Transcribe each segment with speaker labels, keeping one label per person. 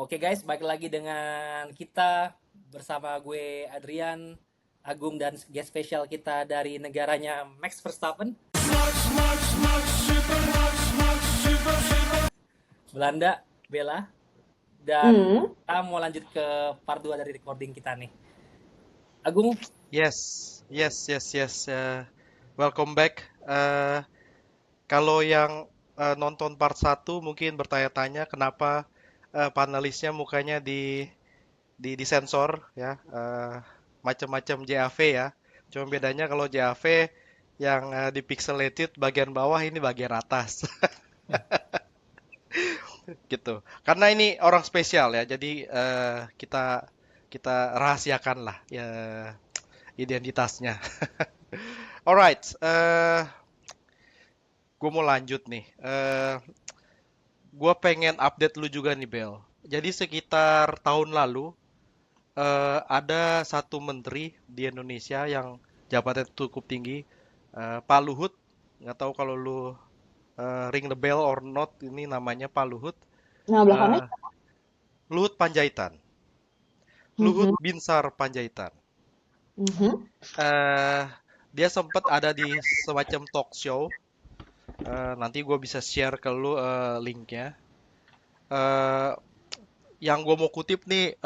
Speaker 1: Oke guys, balik lagi dengan kita bersama gue Adrian, Agung dan guest spesial kita dari negaranya Max Verstappen, Belanda, Bella, dan
Speaker 2: Hmm,
Speaker 1: kita mau lanjut ke part 2 dari recording kita nih. Agung,
Speaker 3: Yes, yes, yes, yes. Welcome back. Kalau yang nonton part satu mungkin bertanya-tanya kenapa panelisnya mukanya di disensor ya, macam-macam JAV ya. Cuma bedanya kalau JAV yang di pixelated bagian bawah ini bagian atas gitu. Karena ini orang spesial ya, jadi kita kita rahasiakan lah ya identitasnya. Alright, gue mau lanjut nih. Gue pengen update lu juga nih, Bel. Jadi sekitar tahun lalu ada satu menteri di Indonesia yang jabatannya cukup tinggi, Pak Luhut. Nggak tahu kalau lu ring the bell or not. Ini namanya Pak Luhut.
Speaker 2: nama belakangnya?
Speaker 3: Eh, Luhut Panjaitan. Luhut
Speaker 2: Mhm,
Speaker 3: Binsar Panjaitan.
Speaker 2: mhm.
Speaker 3: eh Dia sempat ada di semacam talk show. Nanti gue bisa share ke lu linknya. Eh, yang gue mau kutip nih,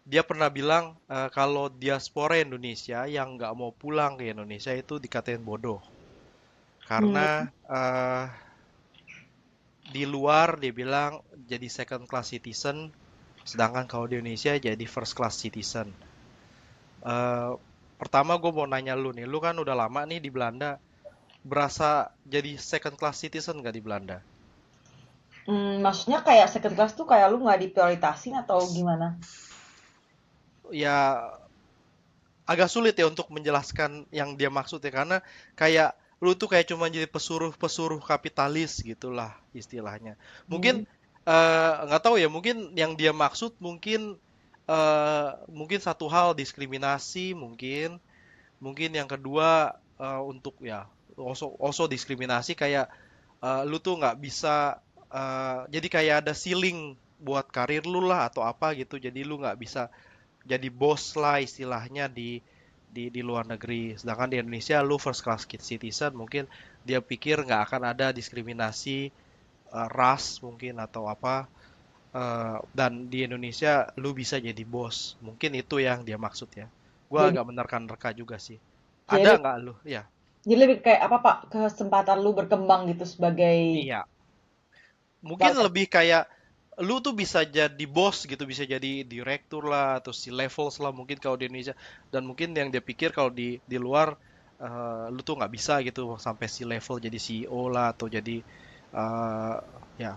Speaker 3: dia pernah bilang kalau diaspora Indonesia yang nggak mau pulang ke Indonesia itu dikatain bodoh.
Speaker 2: Hmm,
Speaker 3: Karena di luar dia bilang jadi second class citizen, sedangkan kalau di Indonesia jadi first class citizen. Eh, Pertama gue mau nanya lu nih, lu kan udah lama nih di Belanda, berasa jadi second class citizen nggak di Belanda?
Speaker 2: maksudnya kayak second class tuh kayak lu nggak diprioritasin atau gimana?
Speaker 3: Ya agak sulit ya untuk menjelaskan yang dia maksud ya, karena kayak lu tuh kayak cuma jadi pesuruh-pesuruh kapitalis gitulah istilahnya. Mungkin
Speaker 2: Hmm,
Speaker 3: nggak tahu ya, mungkin yang dia maksud mungkin mungkin satu hal diskriminasi, mungkin mungkin yang kedua untuk ya also diskriminasi, kayak lu tuh nggak bisa jadi kayak ada ceiling buat karir lu lah atau apa gitu, jadi lu nggak bisa jadi bos lah istilahnya di luar negeri. Sedangkan di Indonesia lu first class citizen, mungkin dia pikir nggak akan ada diskriminasi ras mungkin atau apa. Dan di Indonesia lu bisa jadi bos. Mungkin itu yang dia maksud ya. Gua
Speaker 2: jadi
Speaker 3: agak menerka-nerka juga sih.
Speaker 2: jadi
Speaker 3: Ada nggak lu? Ya,
Speaker 2: jadi lebih kayak apa Pak kesempatan lu berkembang gitu sebagai
Speaker 3: iya. Mungkin
Speaker 2: warga.
Speaker 3: lebih kayak lu tuh bisa jadi bos gitu, bisa jadi direktur lah atau si levels lah mungkin kalau di Indonesia. Dan mungkin yang dia pikir kalau di luar lu tuh nggak bisa gitu sampai si level jadi CEO lah atau jadi eh, ya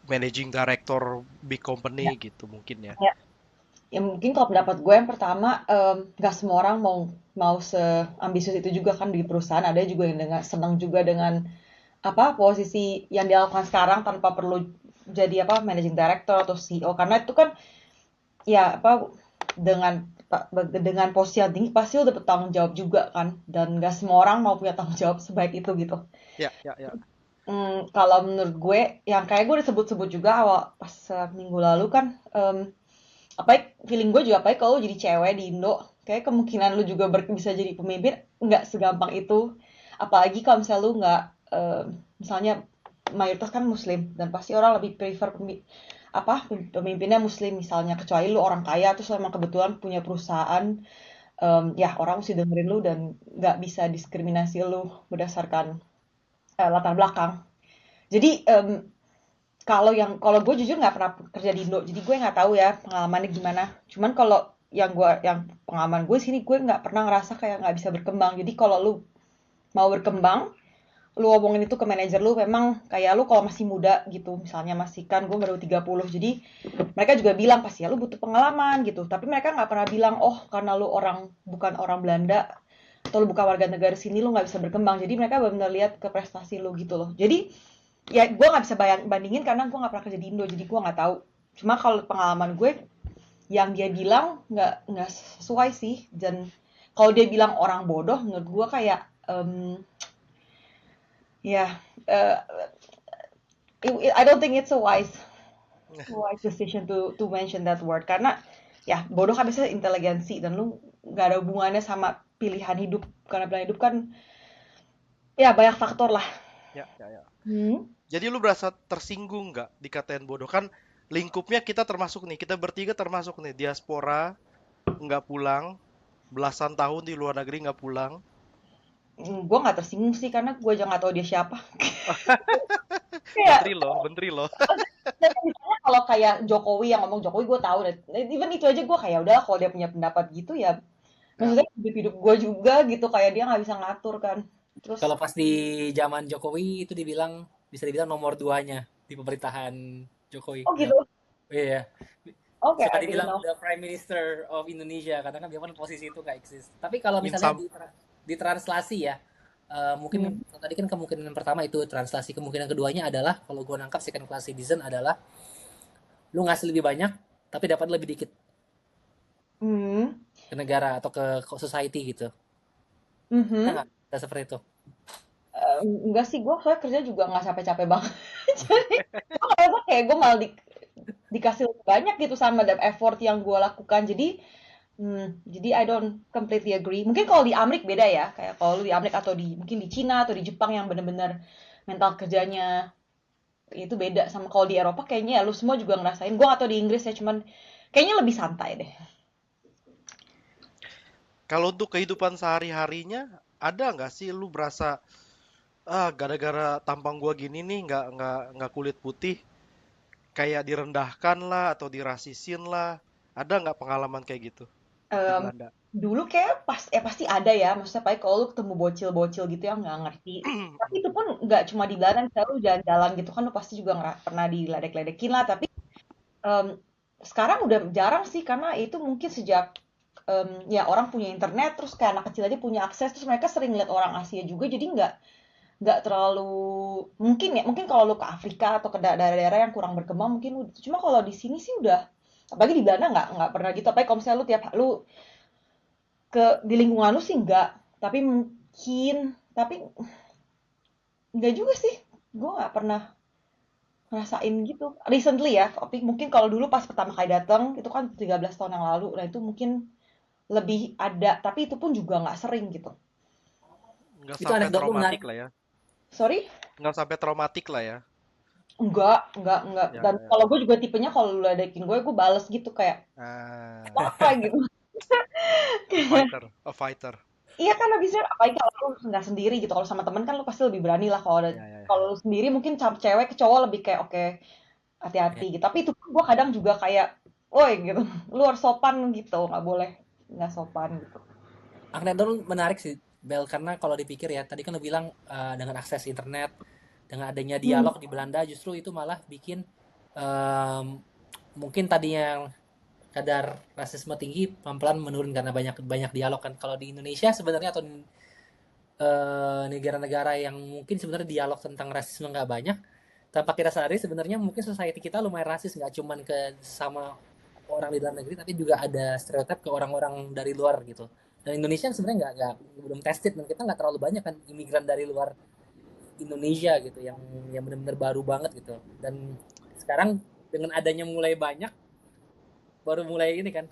Speaker 3: managing director big company
Speaker 2: Ya,
Speaker 3: gitu mungkin ya.
Speaker 2: ya. Ya mungkin kalau pendapat gue yang pertama, nggak semua orang mau mau seambisius itu juga kan di perusahaan. Ada juga yang dengan senang juga dengan apa posisi yang dilakukan sekarang tanpa perlu jadi apa managing director atau CEO karena itu kan ya apa dengan dengan posisi yang tinggi pasti lo dapet tanggung jawab juga kan dan gak semua orang mau punya tanggung jawab sebaik itu gitu.
Speaker 3: Ya, ya, ya.
Speaker 2: Kalau menurut gue yang kayak gue disebut-sebut juga awal pas minggu lalu kan apa feeling gue juga apa kalau lo jadi cewek di Indo kayak kemungkinan lu juga bisa jadi pemimpin nggak segampang itu apalagi kalau misalnya lu nggak misalnya mayoritas kan muslim dan pasti orang lebih prefer apa pemimpinnya muslim misalnya kecuali lu orang kaya terus lu emang kebetulan punya perusahaan ya orang mesti dengerin lu dan nggak bisa diskriminasi lu berdasarkan latar belakang jadi kalau gue jujur nggak pernah kerja di Indo jadi gue nggak tahu ya pengalamannya gimana cuman kalau yang pengalaman gue sini gue nggak pernah ngerasa kayak nggak bisa berkembang jadi kalau lu mau berkembang lu ngomongin itu ke manajer lu memang kayak lu kalau masih muda gitu misalnya masih kan gue baru 30 jadi mereka juga bilang pasti ya lu butuh pengalaman gitu tapi mereka nggak pernah bilang oh karena lu bukan orang Belanda atau lu bukan warga negara sini lu nggak bisa berkembang jadi mereka benar-benar lihat ke prestasi lu gitu loh jadi ya gue nggak bisa bandingin karena gue nggak pernah kerja di Indo jadi gue nggak tahu cuma kalau pengalaman gue yang dia bilang nggak sesuai sih dan kalau dia bilang orang bodoh menurut gue kayak ya I don't think it's so wise wise decision to mention that word karena ya bodoh kan biasanya inteligensi dan lu nggak ada hubungannya sama pilihan hidup karena pilihan hidup kan ya banyak faktor lah.
Speaker 3: Ya, ya, ya.
Speaker 2: Hmm.
Speaker 3: Jadi lu berasa tersinggung nggak dikatain bodoh? Kan lingkupnya kita termasuk nih, kita bertiga termasuk nih, diaspora, nggak pulang, belasan tahun di luar negeri nggak pulang.
Speaker 2: Gue nggak tersinggung sih karena gue aja nggak tahu dia siapa. Kayak
Speaker 3: Menteri loh.
Speaker 2: dan misalnya kalau kayak Jokowi yang ngomong Jokowi gue tahu dan even itu aja gue kayak udahlah kalau dia punya pendapat gitu ya
Speaker 3: Ya,
Speaker 2: maksudnya hidup gue juga gitu kayak dia nggak bisa ngatur kan terus
Speaker 1: Kalau pas di zaman Jokowi itu dibilang bisa dibilang nomor duanya di pemerintahan Jokowi.
Speaker 2: oh
Speaker 1: Ya,
Speaker 2: gitu
Speaker 1: iya.
Speaker 2: oke
Speaker 1: Suka
Speaker 2: I didn't
Speaker 1: dibilang
Speaker 2: know.
Speaker 1: the Prime Minister of Indonesia karena kan dia kan posisi itu nggak eksis. Tapi kalau
Speaker 3: in
Speaker 1: misalnya
Speaker 3: some
Speaker 1: ditranslasi ya, mungkin
Speaker 2: Hmm.
Speaker 1: tadi kan kemungkinan pertama itu translasi, kemungkinan keduanya adalah kalau gue nangkap second class citizen adalah lu ngasih lebih banyak tapi dapat lebih dikit
Speaker 2: Hmm.
Speaker 1: ke negara atau ke society gitu. Ada
Speaker 2: Mhm.
Speaker 1: nggak? Ada seperti itu.
Speaker 2: Enggak sih gue soalnya kerja juga nggak capek-capek banget jadi gue ngerasa kayak gue malah dikasih lebih banyak gitu sama effort yang gue lakukan jadi I don't completely agree. Mungkin kalau di Amerika beda ya, kayak kalau lu di Amerika atau di mungkin di Cina atau di Jepang yang bener-bener mental kerjanya itu beda sama kalau di Eropa kayaknya ya lu semua juga ngerasain. Gua atau di Inggris ya cuman kayaknya lebih santai deh.
Speaker 3: Kalau untuk kehidupan sehari-harinya, ada nggak sih lu berasa gara-gara tampang gua gini nih nggak kulit putih kayak direndahkan lah atau dirasisin lah. Ada nggak pengalaman kayak gitu di
Speaker 2: Em,
Speaker 3: Belanda?
Speaker 2: dulu kayak pasti ada ya, maksudnya paling kalau lu ketemu bocil-bocil gitu yang nggak ngerti. Tapi itu pun nggak cuma di Belanda, misalnya lu jalan-jalan gitu kan lu pasti juga pernah diledek-ledekin lah. Tapi em, sekarang udah jarang sih karena itu mungkin sejak ya orang punya internet terus kayak anak kecil aja punya akses terus mereka sering lihat orang Asia juga jadi nggak terlalu mungkin kalau lu ke Afrika atau ke daerah-daerah yang kurang berkembang mungkin cuma kalau di sini sih udah apalagi di Belanda nggak pernah gitu apalagi kalau misalnya lu tiap lu di lingkungan lu sih nggak tapi mungkin tapi nggak juga sih gue nggak pernah ngerasain gitu recently ya tapi mungkin kalau dulu pas pertama kali datang itu kan 13 tahun yang lalu nah itu mungkin lebih ada tapi itu pun juga nggak sering gitu
Speaker 3: Nggak
Speaker 1: Itu
Speaker 3: sampai
Speaker 1: anekdot lu
Speaker 3: traumatik
Speaker 1: menarik.
Speaker 3: lah ya.
Speaker 2: sorry.
Speaker 3: Nggak sampai traumatik lah ya.
Speaker 2: Enggak.
Speaker 3: Ya,
Speaker 2: Dan
Speaker 3: ya, ya.
Speaker 2: kalau gue juga tipenya kalau lu ledekin gue bales gitu kayak
Speaker 3: Ah,
Speaker 2: apa gitu.
Speaker 3: a fighter.
Speaker 2: Iya kan habisnya apalagi kalau lu nggak sendiri gitu. Kalau sama temen kan lu pasti lebih berani lah kalau ada
Speaker 3: Ya, ya, ya.
Speaker 2: kalau lu sendiri mungkin cewek ke cowok lebih kayak oke hati-hati
Speaker 1: Ya.
Speaker 2: gitu. Tapi itu pun gue kadang juga kayak, woi gitu, lu harus sopan gitu, nggak boleh nggak sopan gitu.
Speaker 1: Anekdot lu menarik sih, Bel, karena kalau dipikir ya, tadi kan lu bilang dengan akses internet, dengan adanya
Speaker 2: Hmm.
Speaker 1: dialog di Belanda justru itu malah bikin em, mungkin tadinya yang kadar rasisme tinggi pelan-pelan menurun karena banyak banyak dialog kan. Kalau di Indonesia sebenarnya atau negara-negara yang mungkin sebenarnya dialog tentang rasisme nggak banyak, tanpa kita sadari sebenarnya mungkin society kita lumayan rasis nggak cuman ke sama orang di dalam negeri tapi juga ada stereotip ke orang-orang dari luar gitu. Dan Indonesia sebenarnya nggak belum tested dan kita nggak terlalu banyak kan imigran dari luar Indonesia gitu yang benar-benar baru banget gitu. Dan sekarang dengan adanya mulai banyak baru mulai ini kan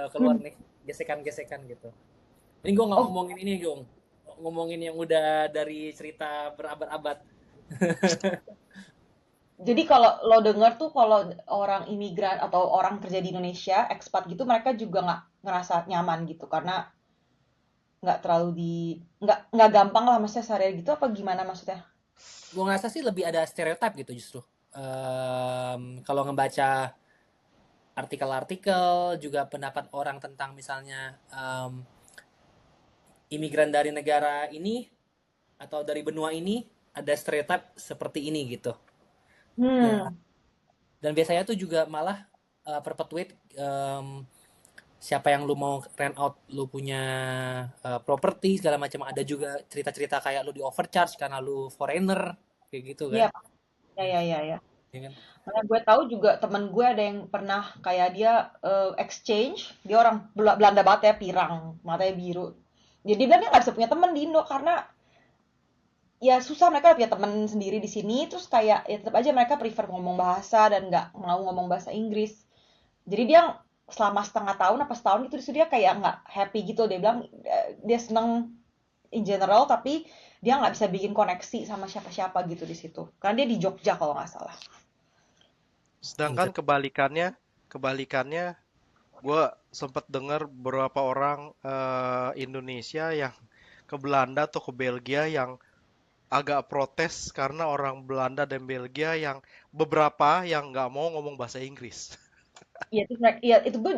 Speaker 1: keluar
Speaker 2: Hmm.
Speaker 1: nih gesekan-gesekan gitu. Ini gue nggak
Speaker 2: Oh,
Speaker 1: ngomongin ini Gong, ngomongin yang udah dari cerita berabad-abad.
Speaker 2: jadi kalau lo denger tuh kalau orang imigran atau orang kerja di Indonesia, ekspat gitu, mereka juga nggak ngerasa nyaman gitu karena nggak terlalu nggak gampang lah maksudnya sehari gitu apa gimana maksudnya?
Speaker 1: Gue ngerasa sih lebih ada stereotip gitu justru. Kalau ngebaca artikel-artikel juga pendapat orang tentang misalnya imigran dari negara ini atau dari benua ini ada stereotip seperti ini gitu. Ya,
Speaker 2: Hmm.
Speaker 1: dan biasanya tuh juga malah perpetuate siapa yang lu mau rent out lu punya properti segala macam ada juga cerita-cerita kayak lu di overcharge karena lu foreigner kayak gitu kan.
Speaker 2: Iya, ya.
Speaker 1: Ya kan?
Speaker 2: Karena gue tahu juga temen gue ada yang pernah kayak dia exchange, dia orang Belanda banget ya, pirang, matanya biru. Jadi dia bilang dia nggak bisa punya temen di Indo karena ya susah, mereka punya temen sendiri di sini, terus kayak ya tetap aja mereka prefer ngomong bahasa dan nggak mau ngomong bahasa Inggris. Jadi dia selama setengah tahun apa setahun gitu di situ dia kayak nggak happy gitu. Dia bilang dia seneng in general tapi dia nggak bisa bikin koneksi sama siapa-siapa gitu di situ. Karena dia di Jogja kalau nggak salah.
Speaker 3: Sedangkan
Speaker 1: Inter-
Speaker 3: kebalikannya, gue sempat dengar beberapa orang Indonesia yang ke Belanda atau ke Belgia yang agak protes karena orang Belanda dan Belgia yang beberapa yang nggak mau ngomong bahasa Inggris.
Speaker 2: Iya itu iya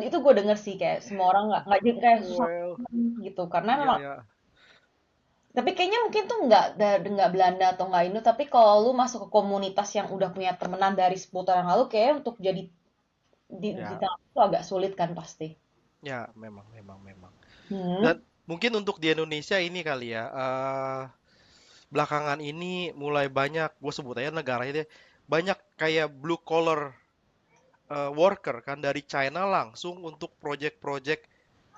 Speaker 2: itu gue denger sih kayak semua orang nggak jadi kayak susah
Speaker 3: Well,
Speaker 2: gitu karena
Speaker 3: iya
Speaker 2: memang
Speaker 3: ya,
Speaker 2: tapi kayaknya mungkin tuh nggak Belanda atau nggak Indo tapi kalau lu masuk ke komunitas yang udah punya temenan dari 10 tahun yang lalu kayak untuk jadi di
Speaker 3: ya,
Speaker 2: tengah itu agak sulit kan pasti.
Speaker 3: ya, memang.
Speaker 2: Hmm.
Speaker 3: Dan mungkin untuk di Indonesia ini kali ya, belakangan ini mulai banyak, gue sebut aja negaranya deh, banyak kayak blue collar worker kan dari China langsung untuk project-project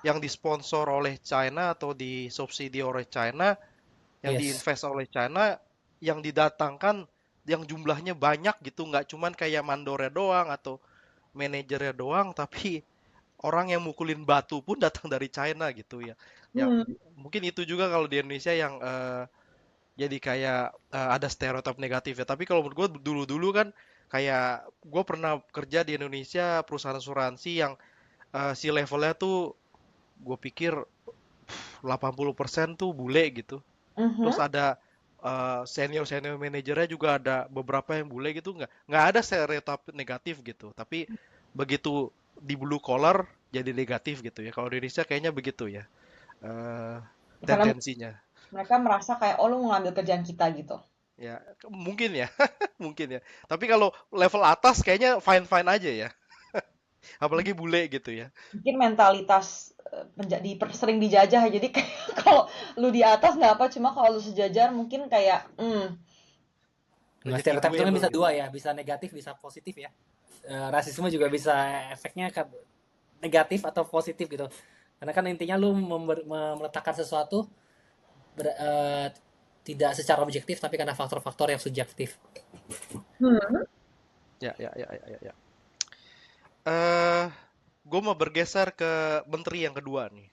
Speaker 3: yang disponsor oleh China atau disubsidi oleh China, yang
Speaker 1: yes.
Speaker 3: diinvest oleh China, yang didatangkan yang jumlahnya banyak gitu, nggak cuman kayak mandornya doang atau manajernya doang, tapi orang yang mukulin batu pun datang dari China gitu ya. Yang
Speaker 2: Hmm.
Speaker 3: mungkin itu juga kalau di Indonesia yang jadi kayak ada stereotip negatif ya. Tapi kalau menurut gue dulu-dulu kan kayak gue pernah kerja di Indonesia perusahaan asuransi yang si levelnya tuh gue pikir 80% tuh bule gitu. Terus
Speaker 2: Mhm.
Speaker 3: ada senior manajernya juga ada beberapa yang bule gitu, nggak ada stereotip negatif gitu. Tapi begitu di blue collar jadi negatif gitu ya. Kalau di Indonesia kayaknya begitu ya eh,
Speaker 2: Karena
Speaker 3: tendensinya.
Speaker 2: mereka merasa kayak oh lu mau ngambil kerjaan kita gitu.
Speaker 3: Ya, mungkin ya, mungkin ya. Tapi kalau level atas kayaknya fine-fine aja ya. Apalagi bule gitu ya.
Speaker 2: Mungkin mentalitas sering dijajah jadi kayak kalau lu di atas nggak apa cuma kalau lu sejajar mungkin kayak
Speaker 1: Nah,
Speaker 3: Rezeki
Speaker 1: stereotip
Speaker 3: gue
Speaker 1: itu kan
Speaker 3: lo
Speaker 1: bisa
Speaker 3: gitu.
Speaker 1: dua ya, bisa negatif, bisa positif ya. Rasisme juga bisa efeknya negatif atau positif gitu. Karena kan intinya lu meletakkan sesuatu ber- eh, tidak secara objektif tapi karena faktor-faktor yang subjektif.
Speaker 2: hmm.
Speaker 3: Ya. Eh, gue mau bergeser ke menteri yang kedua nih.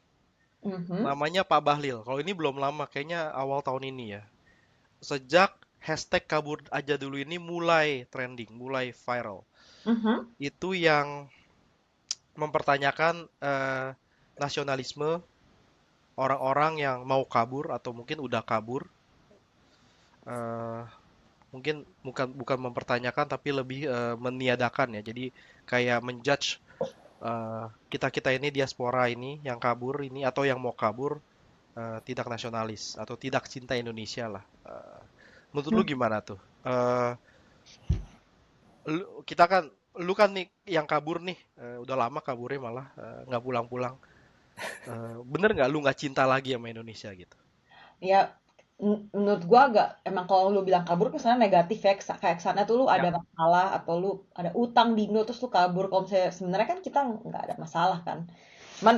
Speaker 2: Mhm.
Speaker 3: Namanya Pak Bahlil. Kalau ini belum lama, kayaknya awal tahun ini ya. Sejak hashtag kabur aja dulu ini mulai trending, mulai viral.
Speaker 2: Mhm.
Speaker 3: Itu yang mempertanyakan nasionalisme orang-orang yang mau kabur atau mungkin udah kabur. Eh, Mungkin bukan bukan mempertanyakan tapi lebih meniadakan ya. Jadi kayak menjudge kita-kita ini diaspora ini yang kabur ini atau yang mau kabur tidak nasionalis atau tidak cinta Indonesia lah. Menurut lu gimana tuh? Kita kan lu kan nih yang kabur nih udah lama kaburnya malah nggak pulang-pulang. Bener nggak lu nggak cinta lagi sama Indonesia gitu?
Speaker 2: Ya menurut gua agak emang kalau lu bilang kabur kesannya negatif ya kayak kesana tuh lu ada
Speaker 3: Ya,
Speaker 2: masalah atau lu ada utang di Indo terus lu kabur kalau misalnya sebenarnya kan kita nggak ada masalah kan cuman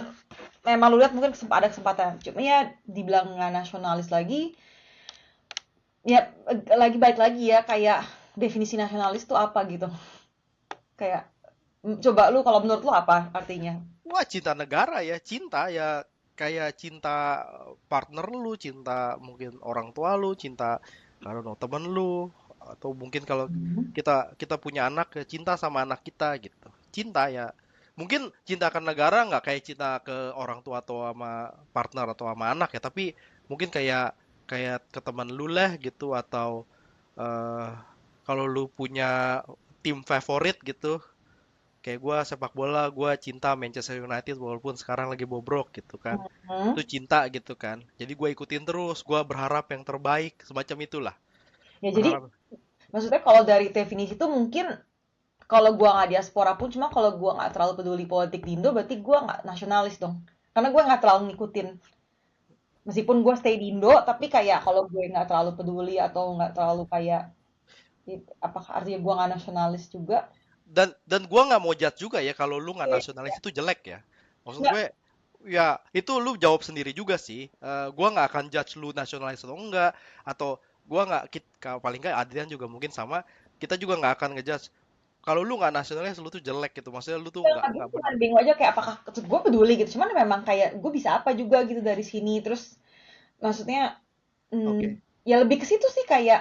Speaker 2: memang lu lihat mungkin ada kesempatan cuma ya dibilang nggak nasionalis lagi ya lagi baik lagi ya kayak definisi nasionalis tuh apa gitu kayak coba lu kalau menurut lu apa artinya.
Speaker 3: wah cinta negara ya, cinta ya kayak cinta partner lu, cinta mungkin orang tua lu, cinta kalau temen lu, atau mungkin kalau
Speaker 2: Mhm.
Speaker 3: kita kita punya anak ya cinta sama anak kita gitu. Cinta ya, mungkin cinta ke negara nggak kayak cinta ke orang tua atau sama partner atau sama anak ya, tapi mungkin kayak kayak ke teman lu lah gitu atau eh kalau lu punya tim favorit gitu. Kayak gue sepak bola, gue cinta Manchester United walaupun sekarang lagi bobrok gitu kan. Itu
Speaker 2: Hmm.
Speaker 3: cinta gitu kan. Jadi gue ikutin terus, gue berharap yang terbaik, semacam itulah.
Speaker 2: Ya jadi
Speaker 3: Berharap.
Speaker 2: maksudnya kalau dari definisi itu mungkin kalau gua nggak diaspora pun cuma kalau gua nggak terlalu peduli politik di Indo berarti gua nggak nasionalis dong karena gua nggak terlalu ngikutin meskipun gua stay di Indo tapi kayak kalau gue nggak terlalu peduli atau nggak terlalu kayak apakah artinya gua nggak nasionalis juga
Speaker 3: Dan gue nggak mau judge juga ya kalau lu nggak
Speaker 2: eh,
Speaker 3: nasionalis itu jelek ya. Maksud
Speaker 2: nggak
Speaker 3: gue, ya itu lu jawab sendiri juga sih. Gue nggak akan judge lu nasionalis atau enggak, atau gua nggak paling nggak Adrian juga mungkin sama, kita juga nggak akan ngejudge kalau lu nggak nasionalis lu tuh jelek gitu, maksudnya lu tuh
Speaker 2: Ya,
Speaker 3: nggak
Speaker 2: gue
Speaker 3: nggak
Speaker 2: cuma
Speaker 3: bener.
Speaker 2: bingung aja kayak apakah gue peduli gitu. Cuman memang kayak gue bisa apa juga gitu dari sini. Terus maksudnya
Speaker 3: Oke.
Speaker 2: ya lebih ke situ sih kayak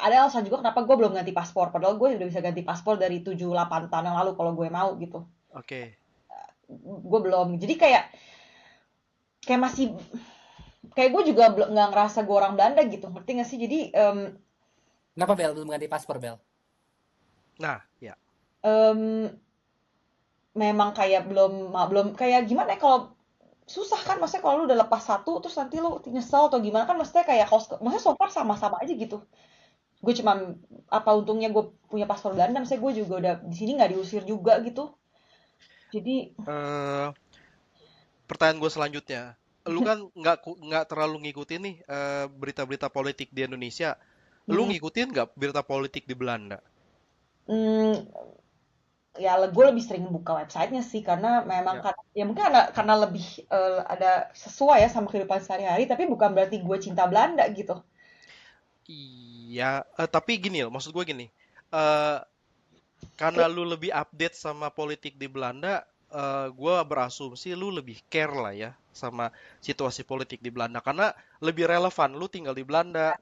Speaker 2: ada alasan juga kenapa gue belum ganti paspor. Padahal gue udah bisa ganti paspor dari 7-8 tahun yang lalu kalau gue mau gitu.
Speaker 3: Oke.
Speaker 2: Gue belum. Jadi kayak kayak masih kayak gue juga nggak ngerasa gue orang Belanda gitu. Ngerti gak sih? Jadi
Speaker 1: Kenapa Bel belum ganti paspor Bel?
Speaker 3: Nah, ya.
Speaker 2: em, memang kayak belum kayak gimana ya kalau susah kan maksudnya kalau lu udah lepas satu terus nanti lu nyesel atau gimana kan maksudnya kayak kalau maksudnya so far sama-sama aja gitu. Gue cuma apa untungnya gue punya paspor Belanda maksudnya gue juga udah di sini nggak diusir juga gitu. Jadi
Speaker 3: eh Pertanyaan gue selanjutnya, lu kan nggak terlalu ngikutin nih berita-berita politik di Indonesia. Lu
Speaker 2: mm,
Speaker 3: ngikutin nggak berita politik di Belanda?
Speaker 2: mm, ya gue lebih sering buka websitenya sih karena memang
Speaker 3: Ya.
Speaker 2: ya mungkin karena lebih ada sesuai ya sama kehidupan sehari-hari tapi bukan berarti gue cinta Belanda gitu.
Speaker 3: Iya, tapi gini loh, maksud gue gini. eh karena lu lebih update sama politik di Belanda, gue berasumsi lu lebih care lah ya sama situasi politik di Belanda karena lebih relevan. Lu tinggal di Belanda,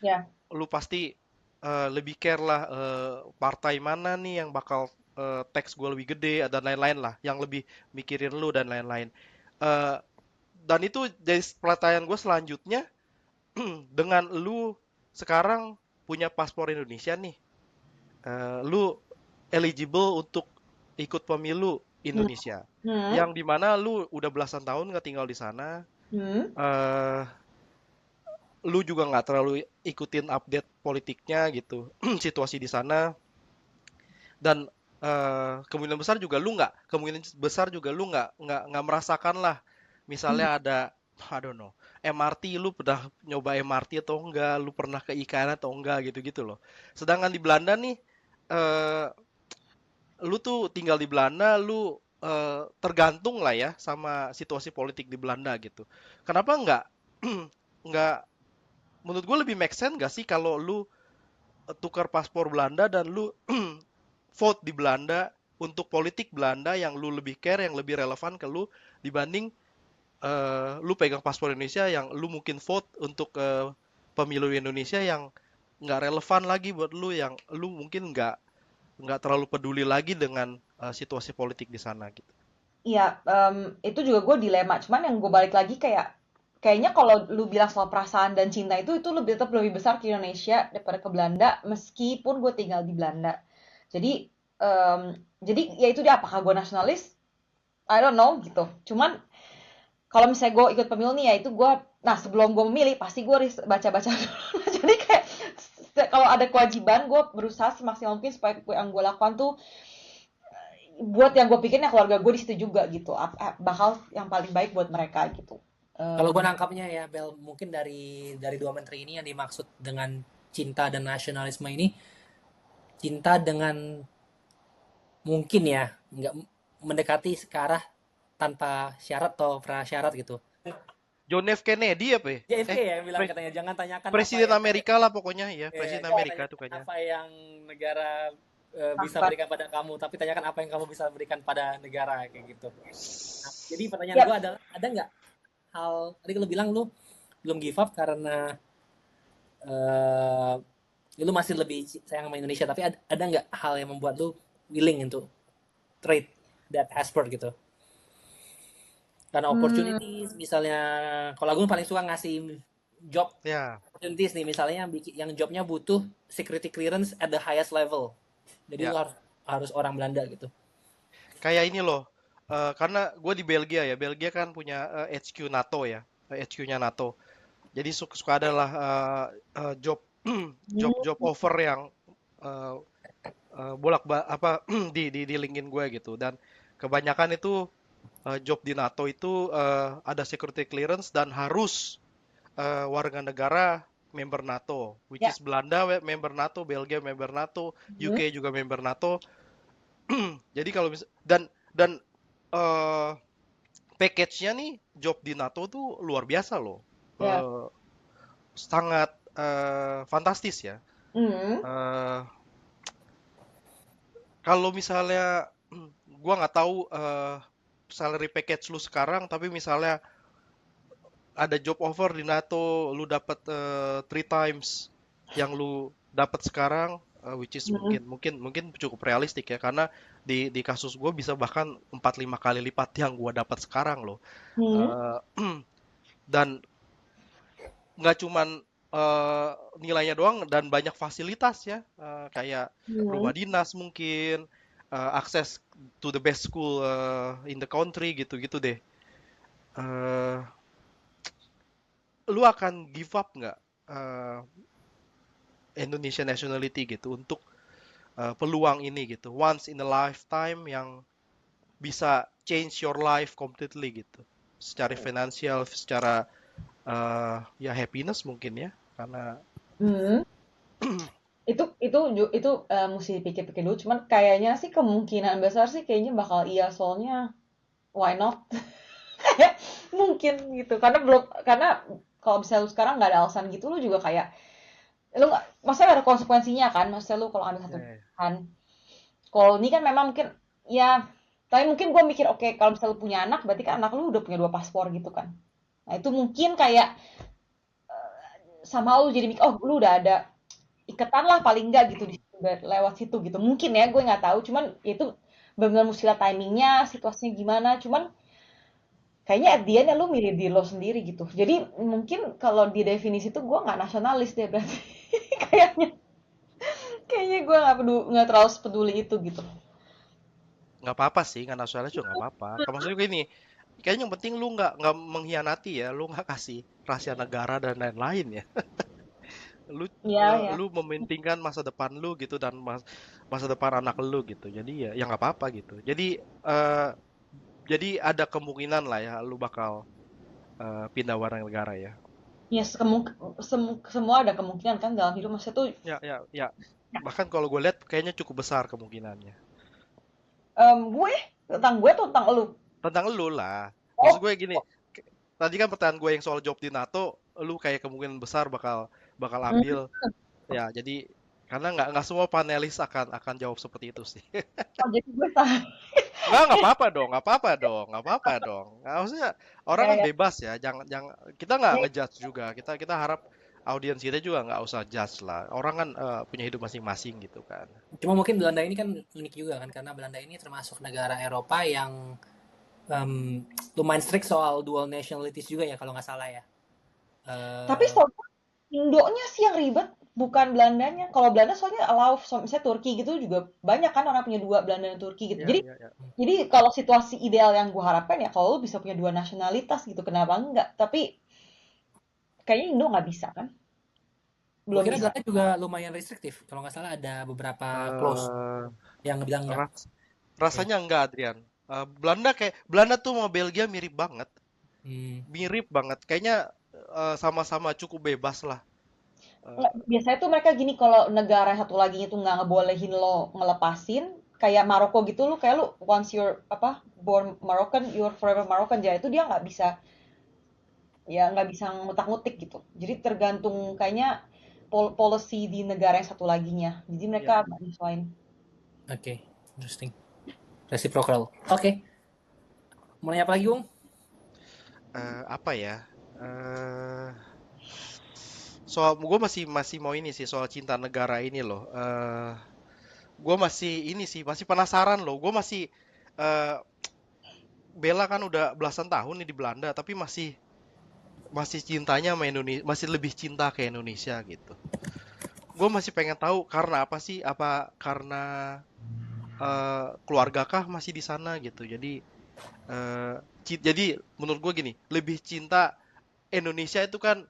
Speaker 2: Ya.
Speaker 3: lu pasti lebih care lah partai mana nih yang bakal tax gue lebih gede dan lain-lain lah, yang lebih mikirin lu dan lain-lain. Eh, dan itu jadi pertanyaan gue selanjutnya, dengan lu sekarang punya paspor Indonesia nih, lu eligible untuk ikut pemilu
Speaker 2: Hmm.
Speaker 3: Indonesia,
Speaker 2: Hmm.
Speaker 3: yang dimana lu udah belasan tahun nggak tinggal di sana,
Speaker 2: Hmm.
Speaker 3: eh lu juga nggak terlalu ikutin update politiknya gitu, situasi di sana, dan kemungkinan besar juga lu nggak merasakan lah,
Speaker 2: Hmm.
Speaker 3: misalnya ada, I don't know, MRT, lu pernah nyoba MRT atau enggak, lu pernah ke IKN atau enggak gitu-gitu loh. Sedangkan di Belanda nih, eh lu tuh tinggal di Belanda, lu tergantung lah ya sama situasi politik di Belanda gitu. Kenapa nggak menurut gue lebih make sense gak sih kalau lu tukar paspor Belanda dan lu vote di Belanda untuk politik Belanda yang lu lebih care, yang lebih relevan ke lu dibanding lu pegang paspor Indonesia yang lu mungkin vote untuk pemilu Indonesia yang nggak relevan lagi buat lu, yang lu mungkin nggak terlalu peduli lagi dengan situasi politik di sana gitu.
Speaker 2: Iya, itu juga gue dilema. Cuman yang gue balik lagi kayak kayaknya kalau lu bilang soal perasaan dan cinta itu lebih tetap lebih besar ke Indonesia daripada ke Belanda, meskipun gue tinggal di Belanda. Jadi em, jadi ya itu dia apakah gue nasionalis? I don't know gitu. Cuman kalau misalnya gue ikut pemilu nih ya itu gue, nah sebelum gue memilih pasti gue baca-baca dulu. Jadi kayak kalau ada kewajiban gue berusaha semaksimal mungkin supaya yang gue lakukan tuh buat yang gue pikirin ya keluarga gue di situ juga gitu bakal yang paling baik buat mereka gitu.
Speaker 1: Kalau gue
Speaker 2: Em,
Speaker 1: nangkapnya ya Bel, mungkin dari dua menteri ini yang dimaksud dengan cinta dan nasionalisme ini, cinta dengan mungkin ya nggak mendekati ke arah tanpa syarat atau prasyarat gitu.
Speaker 3: John F. Kennedy apa ya?
Speaker 1: JFK
Speaker 3: Eh,
Speaker 1: ya yang bilang
Speaker 3: pre-
Speaker 1: katanya jangan tanyakan apa
Speaker 3: Presiden
Speaker 1: yang
Speaker 3: Amerika lah pokoknya ya, Presiden
Speaker 1: jangan
Speaker 3: Amerika tuh
Speaker 1: tanyakan
Speaker 3: kayaknya.
Speaker 1: apa yang negara bisa
Speaker 2: apa
Speaker 1: berikan pada kamu, tapi tanyakan apa yang kamu bisa berikan pada negara kayak gitu. Nah, jadi pertanyaan gue
Speaker 2: ya
Speaker 1: adalah ada nggak hal tadi lu bilang lu belum give up karena eh lu masih lebih sayang sama Indonesia, tapi ada nggak hal yang membuat lu willing untuk trade that passport gitu? Karena
Speaker 2: hmm,
Speaker 1: opportunities, misalnya kalau aku paling suka ngasih job
Speaker 3: Ya,
Speaker 1: opportunities nih, misalnya yang jobnya butuh security clearance at the highest level. Jadi lu
Speaker 3: ya.
Speaker 1: harus harus orang Belanda gitu.
Speaker 3: Kayak ini loh, karena gue di Belgia ya, Belgia kan punya HQ NATO ya, HQ-nya NATO. Jadi suka ada lah job job
Speaker 2: hmm,
Speaker 3: offer yang eh, apa di LinkedIn gue gitu, dan kebanyakan itu job di NATO itu ada security clearance dan harus warga negara member NATO, which
Speaker 2: ya
Speaker 3: is Belanda member NATO, Belgia member NATO,
Speaker 2: hmm,
Speaker 3: UK juga member NATO. Jadi kalau dan eh, package-nya nih, job di NATO tuh luar biasa loh.
Speaker 2: ya
Speaker 3: Eh, Sangat fantastis ya.
Speaker 2: Hmm.
Speaker 3: Eh, Kalau misalnya gua nggak tahu salary package lu sekarang, tapi misalnya ada job offer di NATO, lu dapat 3 times yang lu dapat sekarang, which is
Speaker 2: Hmm.
Speaker 3: mungkin cukup realistik ya, karena di kasus gue bisa bahkan 4-5 kali lipat yang gua dapat sekarang loh.
Speaker 2: Hmm.
Speaker 3: Eh, dan nggak cuman eh, nilainya doang dan banyak fasilitas ya, kayak
Speaker 2: Hmm.
Speaker 3: rumah dinas mungkin, akses to the best school in the country gitu-gitu deh. Eh, lu akan give up nggak eh, Indonesia nationality gitu untuk peluang ini gitu, once in a lifetime yang bisa change your life completely gitu, secara finansial, secara ya happiness mungkin ya, karena
Speaker 2: Hmm. Itu mesti dipikir-pikir dulu. Cuman kayaknya sih kemungkinan besar sih kayaknya bakal iya, soalnya why not? Mungkin gitu. Karena kalau misalnya lu sekarang nggak ada alasan gitu, lu juga kayak lu nggak, maksudnya ada konsekuensinya kan, maksudnya lu kalau ambil satu
Speaker 3: ya,
Speaker 2: kan. Kalau ini kan memang mungkin ya, tapi mungkin gue mikir oke, kalau misalnya lu punya anak berarti kan anak lu udah punya 2 paspor gitu kan. Nah itu mungkin kayak sama lu jadi mikir, oh lu udah ada ikatan lah paling enggak gitu di situ, lewat situ gitu. Mungkin ya, gue nggak tahu. Cuman ya itu benar-benar mesti lihat timingnya, situasinya gimana. Cuman kayaknya at the end ya lu milih diri lo sendiri gitu. Jadi mungkin kalau di definisi itu gue nggak nasionalis deh berarti. kayaknya kayaknya gue nggak terlalu peduli itu gitu.
Speaker 3: nggak apa-apa sih, nggak nasionalis juga nggak apa-apa. Kayak maksudnya gini, kayaknya yang penting lu nggak mengkhianati ya, lu nggak kasih rahasia negara dan lain-lain ya. Lu
Speaker 2: Iya ya.
Speaker 3: lu mementingkan masa depan lu gitu dan masa depan anak lu gitu. Jadi ya nggak apa-apa gitu. Jadi ada kemungkinan lah ya lu bakal pindah warga negara ya.
Speaker 2: Ya semua ada kemungkinan kan dalam hidup, maksudnya tuh
Speaker 3: Ya. Bahkan kalau gue lihat kayaknya cukup besar kemungkinannya.
Speaker 2: gue tentang gue tuh tentang lu.
Speaker 3: Tentang lu lah. Maksud
Speaker 2: Oh,
Speaker 3: gue gini, tadi kan pertanyaan gue yang soal job di NATO, lu kayak kemungkinan besar bakal bakal
Speaker 2: hmm.
Speaker 3: ambil. Ya, jadi karena nggak semua panelis akan jawab seperti itu sih.
Speaker 2: Oh, jadi gue salah.
Speaker 3: Nggak apa-apa dong, nggak apa-apa dong, nggak apa-apa dong. Nggak, maksudnya orang
Speaker 2: Ya
Speaker 3: kan
Speaker 2: ya.
Speaker 3: bebas ya, jangan kita nggak
Speaker 2: Ya,
Speaker 3: ngejudge juga. Kita harap audiens kita juga nggak usah judge lah. Orang kan punya hidup masing-masing gitu kan.
Speaker 1: Cuma mungkin Belanda ini kan unik juga kan, karena Belanda ini termasuk negara Eropa yang lumayan strict soal dual nationalities juga ya kalau nggak salah ya.
Speaker 2: tapi
Speaker 1: Eh,
Speaker 2: so Indonya sih yang ribet, bukan Belandanya. Kalau Belanda soalnya allow, misalnya Turki gitu juga banyak kan orang punya dua, Belanda dan Turki gitu.
Speaker 3: Ya,
Speaker 2: Jadi
Speaker 3: ya, ya.
Speaker 2: jadi kalau situasi ideal yang gue harapkan ya kalau lu bisa punya 2 nasionalitas gitu, kenapa enggak? Tapi kayaknya Indo nggak bisa kan?
Speaker 1: gue
Speaker 2: Belum
Speaker 1: kira
Speaker 2: bisa.
Speaker 1: Belanda juga lumayan restriktif. Kalau nggak salah ada beberapa clause
Speaker 3: Eh,
Speaker 1: yang bilang nggak.
Speaker 3: ras- Rasanya enggak, Adrian. Belanda tuh sama Belgia mirip banget.
Speaker 1: Hmm,
Speaker 3: Mirip banget. Kayaknya sama-sama cukup bebas lah. Eh,
Speaker 2: Nggak, biasanya tuh mereka gini, kalau negara satu lagi itu nggak ngebolehin lo ngelepasin, kayak Maroko gitu, lu kayak lu once you're apa born Moroccan, you're forever Moroccan, jadi itu dia nggak bisa, ya nggak bisa ngutak-ngutik gitu. Jadi tergantung kayaknya policy di negara yang satu laginya. Jadi mereka
Speaker 3: ya.
Speaker 2: nyesuaiin.
Speaker 1: oke, interesting. Reciprocal. Oke, mau nanya apa lagi, Bung?
Speaker 3: Apa ya? Eh, Soal gue masih masih mau ini sih soal cinta negara ini loh. Gue masih ini sih masih penasaran loh. Gue masih eh, Bella kan udah belasan tahun nih di Belanda, tapi masih masih cintanya sama Indonesia, masih lebih cinta ke Indonesia gitu. Gue masih pengen tahu karena apa sih? Apa karena keluarga kah masih di sana gitu. Eh, jadi menurut gue gini, lebih cinta Indonesia itu kan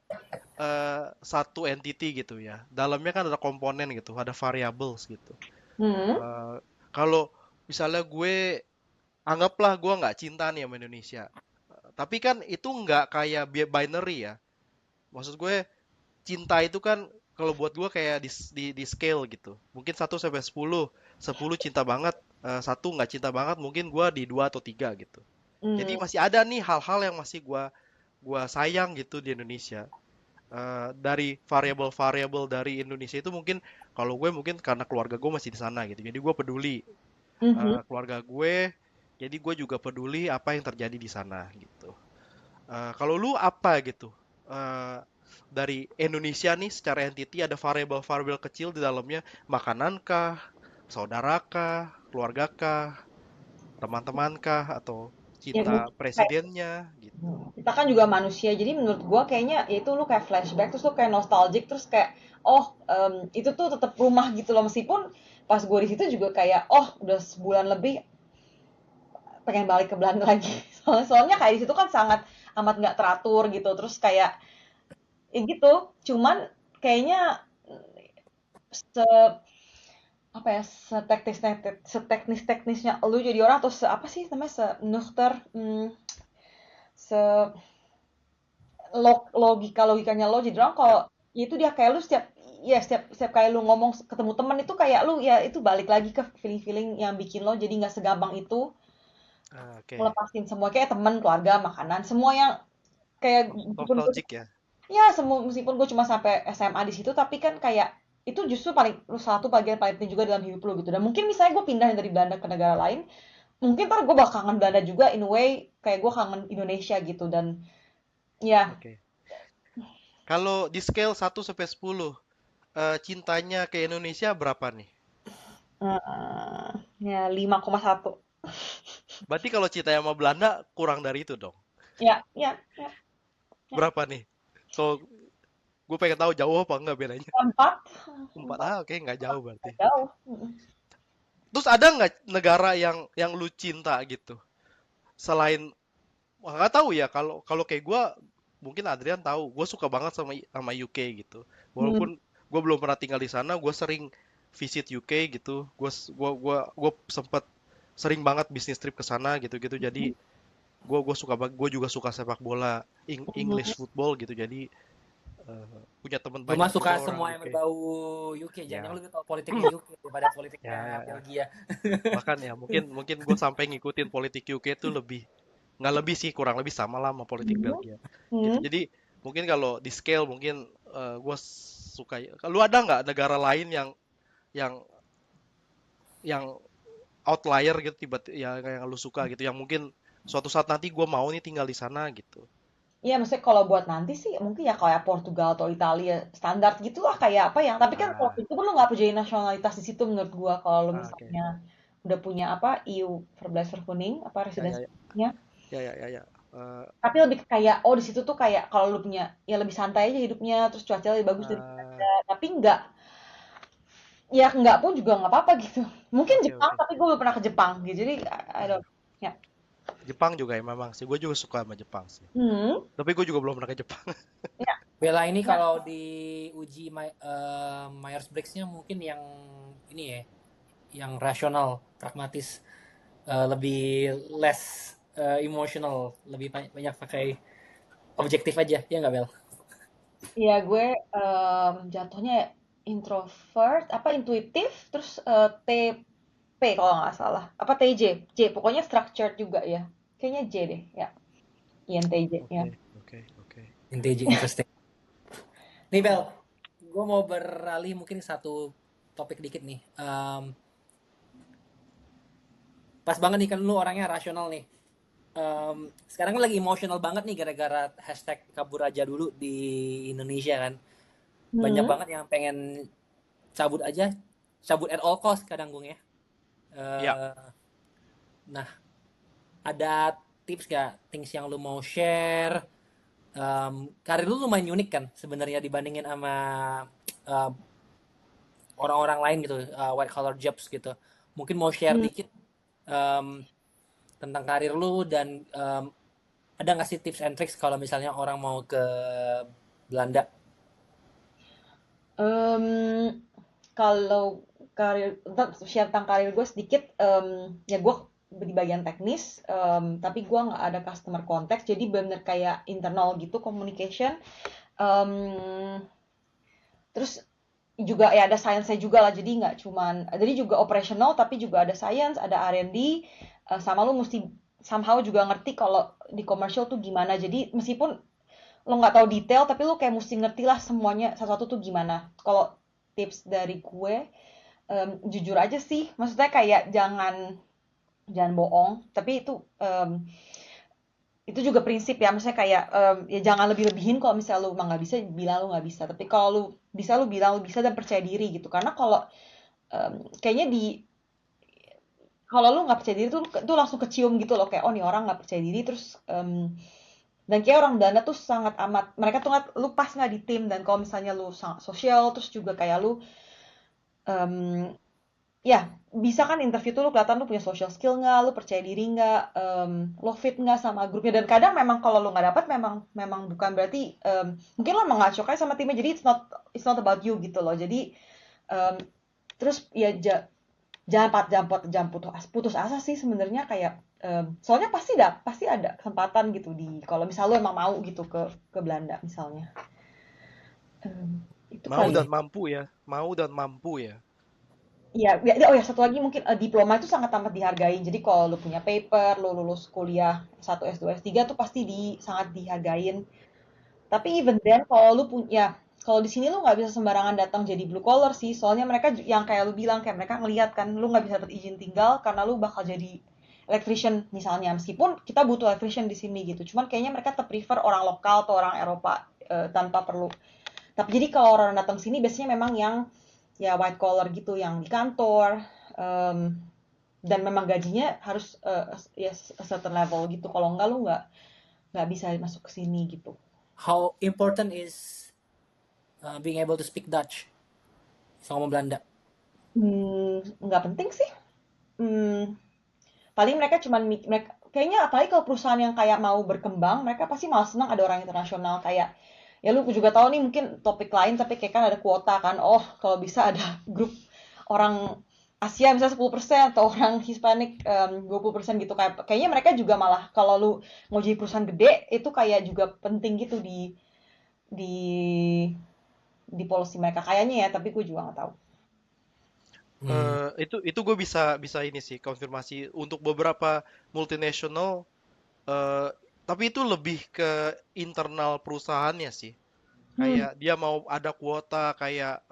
Speaker 3: satu entity gitu ya. Dalamnya kan ada komponen gitu, ada variables gitu.
Speaker 2: Hmm.
Speaker 3: Eh, Kalau misalnya anggaplah gue nggak cinta nih sama Indonesia, tapi kan itu nggak kayak binary ya. Maksud gue cinta itu kan kalau buat gue kayak di scale gitu. Mungkin 1 sampai 10, 10 cinta banget, satu nggak cinta banget, mungkin gue di 2 atau 3 gitu. Jadi
Speaker 2: Hmm.
Speaker 3: masih ada nih hal-hal yang masih gua sayang gitu di Indonesia. dari variabel-variabel dari Indonesia itu mungkin kalau gue mungkin karena keluarga gue masih di sana gitu. Jadi gue peduli
Speaker 2: Mhm.
Speaker 3: keluarga gue. Jadi gue juga peduli apa yang terjadi di sana gitu. Kalau lu apa gitu? Eh, dari Indonesia nih secara entity ada variabel-variabel kecil di dalamnya, makanan kah, saudara kah, keluarga kah, teman-teman kah, atau
Speaker 2: Ya
Speaker 3: cinta
Speaker 2: mungkin kayak
Speaker 3: presidennya gitu.
Speaker 2: kita kan juga manusia, jadi menurut gua kayaknya ya itu lu kayak flashback, terus lu kayak nostalgic, terus kayak oh itu tuh tetap rumah gitu loh, meskipun pas gua di situ juga kayak oh udah sebulan lebih pengen balik ke Belanda lagi. Soalnya kayak di situ kan sangat amat nggak teratur gitu, terus kayak ya gitu, cuman kayaknya se apa ya seteknis teknisnya lu jadi orang, atau se apa sih namanya, se nuchter, se logikanya lo jadi orang, kalau
Speaker 3: Ya,
Speaker 2: ya itu dia kayak lu setiap ya setiap setiap kali lu ngomong ketemu temen itu kayak lu ya itu balik lagi ke feeling-feeling yang bikin lo jadi nggak segampang itu
Speaker 3: oke.
Speaker 2: ngelepasin semua, kayak temen, keluarga, makanan, semua yang kayak meskipun gue
Speaker 3: Nostalgic ya.
Speaker 2: ya semua, meskipun gue cuma sampai SMA di situ, tapi kan kayak itu justru paling satu bagian paling penting juga dalam hidup lo gitu. Dan mungkin misalnya gue pindah dari Belanda ke negara lain, mungkin ntar gue bakal kangen Belanda juga in a way, kayak gue kangen Indonesia gitu. Dan ya
Speaker 3: Oke. Kalau di scale 1 sampai 10, cintanya ke Indonesia berapa nih?
Speaker 2: ya 5,1.
Speaker 3: Berarti kalau cintanya sama Belanda kurang dari itu dong.
Speaker 2: Ya, ya, ya, ya.
Speaker 3: Berapa nih? Kalau gue pengen tahu jauh apa enggak bedanya.
Speaker 2: 4,
Speaker 3: 4,
Speaker 2: 4,
Speaker 3: oke, nggak jauh berarti.
Speaker 2: nggak jauh.
Speaker 3: Terus ada nggak negara yang lu cinta gitu? Selain, wah, nggak tahu ya, kalau kalau kayak gue, mungkin Adrian tahu, gue suka banget sama UK gitu.
Speaker 2: Hmm.
Speaker 3: Walaupun gue belum pernah tinggal di sana, gue sering visit UK gitu. Gue sempet sering banget bisnis trip ke sana gitu-gitu. Jadi gue suka banget, gue juga suka sepak bola, English football gitu. Jadi punya teman
Speaker 1: Cuma
Speaker 3: banyak
Speaker 1: suka
Speaker 3: juga orang
Speaker 1: semua yang
Speaker 3: UK.
Speaker 1: berbau UK. Jangan
Speaker 3: Ya,
Speaker 1: lu tahu politiknya UK daripada politiknya
Speaker 3: ya, ya, ya.
Speaker 1: Belgia.
Speaker 3: Bahkan ya mungkin mungkin gue sampai ngikutin politik UK itu lebih, nggak lebih sih, kurang lebih sama lah sama politik
Speaker 2: Hmm.
Speaker 3: Belgia gitu.
Speaker 2: Hmm.
Speaker 3: Jadi mungkin kalau di scale mungkin gue suka. Lu ada nggak negara lain yang yang outlier gitu, tiba-tiba yang lu suka gitu, yang mungkin suatu saat nanti gue mau nih tinggal di sana gitu.
Speaker 2: Iya, maksudnya kalau buat nanti sih mungkin ya kayak Portugal atau Italia standar gitulah, kayak apa yang, tapi kan kalau
Speaker 3: Ah,
Speaker 2: itu pun lo nggak perlu jadi nasionalitas di situ menurut gua, kalau lo
Speaker 3: oke.
Speaker 2: misalnya udah punya apa EU Verblijfsvergunning apa
Speaker 3: Ya, ya, ya,
Speaker 2: residensinya,
Speaker 3: ya, ya, ya, ya. Eh,
Speaker 2: tapi lebih ke kayak oh di situ tuh kayak kalau lo punya ya lebih santai aja hidupnya, terus cuaca lebih bagus dari
Speaker 3: eh,
Speaker 2: Belanda, tapi nggak ya nggak pun juga nggak apa-apa gitu. Mungkin
Speaker 3: oke,
Speaker 2: Jepang,
Speaker 3: oke.
Speaker 2: tapi gue belum pernah ke Jepang gitu, jadi I don't ya.
Speaker 3: Jepang juga ya memang sih, gue juga suka sama Jepang sih.
Speaker 2: Hmm,
Speaker 3: Tapi gue juga belum pernah ke Jepang.
Speaker 2: ya,
Speaker 1: Bella ini
Speaker 2: ya.
Speaker 1: kalau diuji Myers-Briggs-nya mungkin yang ini ya, yang rasional, pragmatis, lebih less emotional, lebih banyak pakai objektif aja, ya nggak Bel?
Speaker 2: Iya, gue jatuhnya introvert, apa intuitif, terus TP kalau nggak salah, apa TJ, J, pokoknya structured juga ya, kayaknya J deh, ya, INTJ ya.
Speaker 3: Oke, oke, oke.
Speaker 1: Interesting. Nih Bel, gue mau beralih mungkin satu topik dikit nih. Pas banget nih kan lu orangnya rasional nih. Sekarang kan lagi emosional banget nih gara-gara hashtag kabur aja dulu di Indonesia kan. Banyak
Speaker 2: Hmm.
Speaker 1: banget yang pengen cabut aja, cabut at all cost kadang gue ya.
Speaker 3: Ya,
Speaker 1: Eh, nah, ada tips gak, things yang lu mau share? Karir lu lumayan unik kan sebenarnya dibandingin sama eh, orang-orang lain gitu, white collar jobs gitu. Mungkin mau share
Speaker 2: Hmm.
Speaker 1: dikit em, tentang karir lu dan ada nggak sih tips and tricks kalau misalnya orang mau ke Belanda?
Speaker 2: Em, kalau karir, ntar share tentang karir gue sedikit, ya gue di bagian teknis, tapi gue nggak ada customer contact, jadi bener kayak internal gitu communication. Em, Terus juga ya ada sainsnya juga lah, jadi nggak cuman, jadi juga operational tapi juga ada science, ada R&D, sama lu mesti somehow juga ngerti kalau di commercial tuh gimana. Jadi meskipun lo nggak tahu detail tapi lo kayak mesti ngerti lah semuanya satu-satu tuh gimana. Kalau tips dari gue, jujur aja sih, maksudnya kayak jangan jangan bohong, tapi itu juga prinsip ya, maksudnya kayak ya jangan lebih-lebihin. Kalau misalnya lu emang nggak bisa, bilang lu nggak bisa. Tapi kalau lu bilang lu bisa dan percaya diri gitu. Karena kalau kayaknya kalau lu nggak percaya diri tuh langsung kecium gitu loh, kayak oh nih orang nggak percaya diri. Terus dan kayak orang Belanda tuh sangat amat, mereka tuh lu pas nggak di tim. Dan kalau misalnya lu sangat sosial, terus juga kayak lu em, ya, bisa kan interview tuh lu kelihatan lu punya social skill nggak, lu percaya diri nggak, lo fit nggak sama grupnya. Dan kadang memang kalau lu nggak dapat, memang memang bukan berarti mungkin lo emang nggak cocok aja sama timnya. Jadi it's not about you gitu loh. Jadi em, terus ya jangan putus asa sih sebenarnya. Kayak soalnya pasti ada kesempatan gitu di kalau misal lu emang mau gitu ke Belanda misalnya. Itu
Speaker 3: Mau
Speaker 2: kali.
Speaker 3: dan mampu ya, mau dan mampu ya.
Speaker 2: Iya, oh ya satu lagi mungkin diploma itu sangat amat dihargai. Jadi kalau lu punya paper, lu lulus kuliah S1, S2, S3 tuh pasti sangat dihargain. Tapi even then kalau lu punya, kalau di sini lu nggak bisa sembarangan datang jadi blue collar sih. Soalnya mereka yang kayak lu bilang, kayak mereka ngelihat kan lu nggak bisa dapat izin tinggal karena lu bakal jadi electrician misalnya. Meskipun kita butuh electrician di sini gitu. Cuman kayaknya mereka tetap prefer orang lokal atau orang Eropa tanpa perlu. Tapi jadi kalau orang datang sini biasanya memang yang ya white collar gitu, yang di kantor, em, dan memang gajinya harus ya a certain level gitu. Kalau enggak lu nggak bisa masuk ke sini gitu.
Speaker 1: How important is being able to speak Dutch? Bisa ngomong Belanda.
Speaker 2: Nggak penting sih. Hmm, paling mereka cuman mereka kayaknya, apalagi kalau perusahaan yang kayak mau berkembang, mereka pasti malah senang ada orang internasional. Kayak ya lu juga tahu nih, mungkin topik lain, tapi kayak kan ada kuota kan. Oh, kalau bisa ada grup orang Asia misalnya 10% atau orang Hispanic 20% gitu. Kayaknya mereka juga malah kalau lu mau jadi perusahaan gede itu kayak juga penting gitu di di policy mereka kayaknya ya, tapi gue juga nggak tahu.
Speaker 1: Hmm.
Speaker 3: Itu gue bisa bisa ini sih konfirmasi untuk beberapa multinasional, eh, tapi itu lebih ke internal perusahaannya sih.
Speaker 2: Hmm,
Speaker 3: Kayak dia mau ada kuota kayak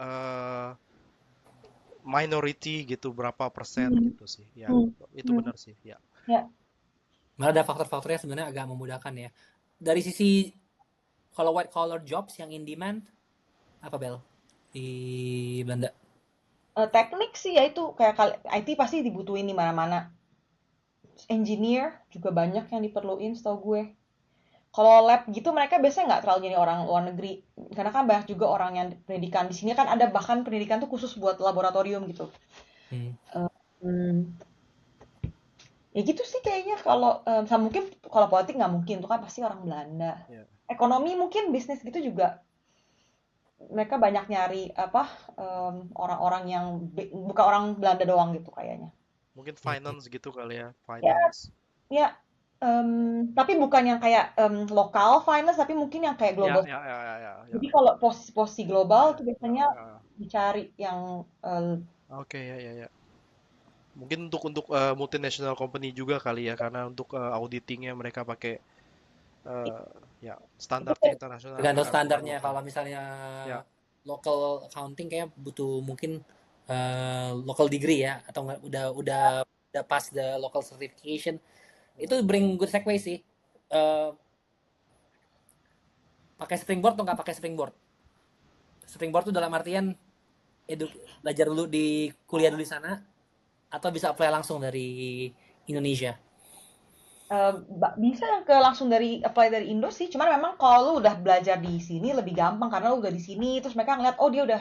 Speaker 3: minority gitu berapa persen
Speaker 2: hmm,
Speaker 3: gitu sih. Ya,
Speaker 2: hmm,
Speaker 3: itu
Speaker 2: hmm.
Speaker 3: benar sih. Ya.
Speaker 2: Ya.
Speaker 1: Malah ada faktor-faktornya sebenarnya agak memudahkan ya. Dari sisi kalau white collar jobs yang in demand, apa Bel? Di Belanda.
Speaker 2: Teknik sih ya itu kayak IT pasti dibutuhin di mana-mana. Engineer juga banyak yang diperluin setahu gue. Kalau lab gitu mereka biasanya nggak terlalu jadi orang luar negeri. Karena kan banyak juga orang yang pendidikan di sini kan, ada bahkan pendidikan tuh khusus buat laboratorium gitu.
Speaker 1: Hmm.
Speaker 2: Hmm, ya gitu sih kayaknya. Kalau sama mungkin kalau politik nggak mungkin, tuh kan pasti orang Belanda.
Speaker 3: Ya.
Speaker 2: Ekonomi mungkin bisnis gitu juga mereka banyak nyari apa orang-orang yang bukan orang Belanda doang gitu kayaknya.
Speaker 3: Mungkin
Speaker 1: Hmm.
Speaker 3: finance gitu kali ya,
Speaker 2: Ya,
Speaker 3: finance.
Speaker 2: ya, tapi bukan yang kayak lokal finance, tapi mungkin yang kayak
Speaker 3: Ya,
Speaker 2: global.
Speaker 3: ya, ya, ya, ya, ya,
Speaker 2: Jadi kalau posisi-posisi global
Speaker 3: ya,
Speaker 2: tuh
Speaker 3: ya,
Speaker 2: biasanya
Speaker 3: ya.
Speaker 2: dicari yang
Speaker 3: Oke, ya, ya, ya. Mungkin untuk multinational company juga kali ya, karena untuk auditingnya mereka pakai eh, ya
Speaker 2: itu
Speaker 3: standarnya internasional,
Speaker 1: Tergantung
Speaker 3: bukan
Speaker 1: standarnya.
Speaker 3: lokal.
Speaker 1: Kalau misalnya
Speaker 3: Ya,
Speaker 1: local accounting kayak butuh mungkin local degree ya, atau nggak udah pass the local certification. Itu bring good segue sih. Eh, pakai springboard atau nggak pakai springboard? Springboard tuh dalam artian belajar dulu di kuliah dulu di sana, atau bisa apply langsung dari Indonesia.
Speaker 2: bisa yang ke langsung dari apply dari Indo sih. Cuman memang kalau lu udah belajar di sini lebih gampang karena lu udah di sini, terus mereka ngeliat oh dia
Speaker 3: ya,